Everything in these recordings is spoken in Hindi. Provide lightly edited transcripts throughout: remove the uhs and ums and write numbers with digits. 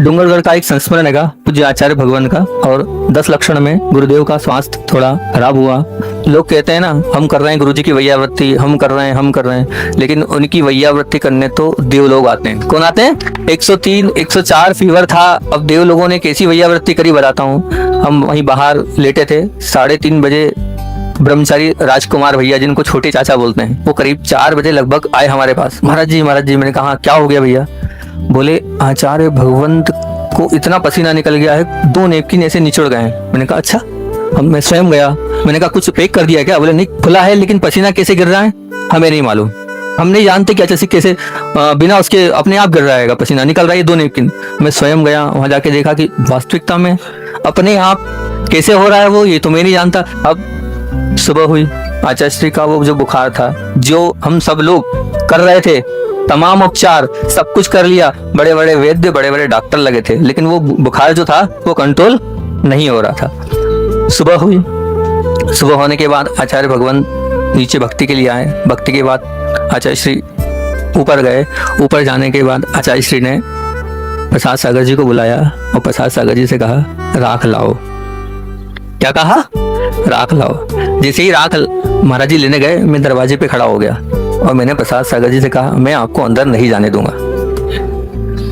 डूंगरगढ़ का एक संस्मरण है पूज्य आचार्य भगवान का, और 10 लक्षण में गुरुदेव का स्वास्थ्य थोड़ा खराब हुआ। लोग कहते हैं ना, हम कर रहे हैं गुरुजी की वैयावृत्ति, हम कर रहे हैं, लेकिन उनकी वैयावृत्ति करने तो देव लोग आते हैं। कौन आते हैं? 103 104 फीवर था। अब देव लोगों ने कैसी वैयावृत्ति करी बताता हूँ। हम वहीं बाहर लेटे थे, 3:30 बजे ब्रह्मचारी राजकुमार भैया, जिनको छोटे चाचा बोलते हैं, वो करीब 4 बजे लगभग आए हमारे पास। महाराज जी मैंने कहा क्या हो गया भैया? बोले आचार्य भगवंत को इतना पसीना निकल गया है, 2 नेपकिन ऐसे निचुड़ गए हैं। मैंने कहा अच्छा। मैं स्वयं गया, मैंने कहा कुछ पैक कर दिया क्या? बोले नहीं, खुला है, लेकिन पसीना कैसे गिर रहा है हमें नहीं मालूम, हम नहीं जानते क्या चीज कैसे बिना उसके अपने आप गिर रहा है, पसीना निकल रहा है 2 नेपकिन। मैं स्वयं गया, वहां जाके देखा कि वास्तविकता में अपने आप कैसे हो रहा है वो, ये तो मैं नहीं जानता। अब सुबह हुई, आचार्य श्री का वो जो बुखार था, जो हम सब लोग कर रहे थे, तमाम उपचार सब कुछ कर लिया, बड़े बड़े वैद्य बड़े बड़े डॉक्टर लगे थे, लेकिन वो बुखार जो था वो कंट्रोल नहीं हो रहा था। सुबह हुई, सुबह होने के बाद आचार्य भगवान नीचे भक्ति के लिए आए। भक्ति के बाद आचार्य श्री ऊपर गए। ऊपर जाने के बाद आचार्य श्री ने प्रसाद सागर जी को बुलाया और प्रसाद सागर जी से कहा राख लाओ। क्या कहा? राख लाओ। जैसे ही राख महाराज जी लेने गए, मैं दरवाजे पे खड़ा हो गया और मैंने प्रसाद सागर जी से कहा मैं आपको अंदर नहीं जाने दूंगा।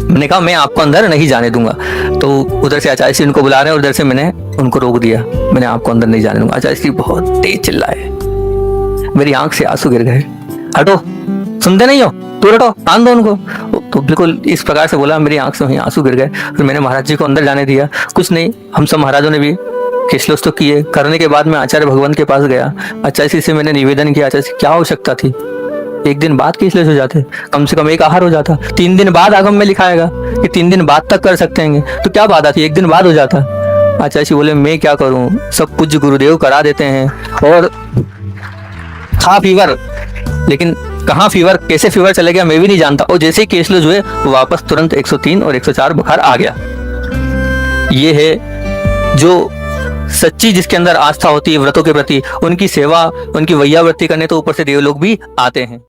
मैंने कहा मैं आपको अंदर नहीं जाने दूंगा। तो उधर से आचार्य श्री उनको बुला रहे हैं और उधर से मैंने उनको रोक दिया, मैंने आपको अंदर नहीं जाने दूंगा। आचार्य श्री बहुत तेज चिल्लाए, मेरी आंख से आंसू गिर गए। हटो, सुनते नहीं हो, तू हटो, आन दो उनको। तो बिल्कुल इस प्रकार से बोला, मेरी आंख से वहीं आंसू गिर गए। फिर मैंने महाराज जी को अंदर जाने दिया। कुछ नहीं, हम सब महाराजों ने भी केशलोस तो किए। करने के बाद मैं आचार्य भगवान के पास गया। आचार्य श्री से मैंने निवेदन किया, आचार्य क्या आवश्यकता थी, 1 दिन बाद केशलेस हो जाते, कम से कम 1 आहार हो जाता। 3 दिन बाद आगम में लिखाएगा कि 3 दिन बाद तक कर सकते हैं, तो क्या बात आती, 1 दिन बाद हो जाता। आचार्य जी बोले मैं क्या करूं, सब पूज्य गुरुदेव करा देते हैं। और था फीवर, लेकिन कहाँ फीवर, कैसे फीवर चले गया मैं भी नहीं जानता। और जैसे ही केशलेस हुए वापस तुरंत 103 और 104 बुखार आ गया। ये है जो सच्ची जिसके अंदर आस्था होती है व्रतों के प्रति, उनकी सेवा, उनकी वैयावृत्ति करने तो ऊपर से देव लोग भी आते हैं।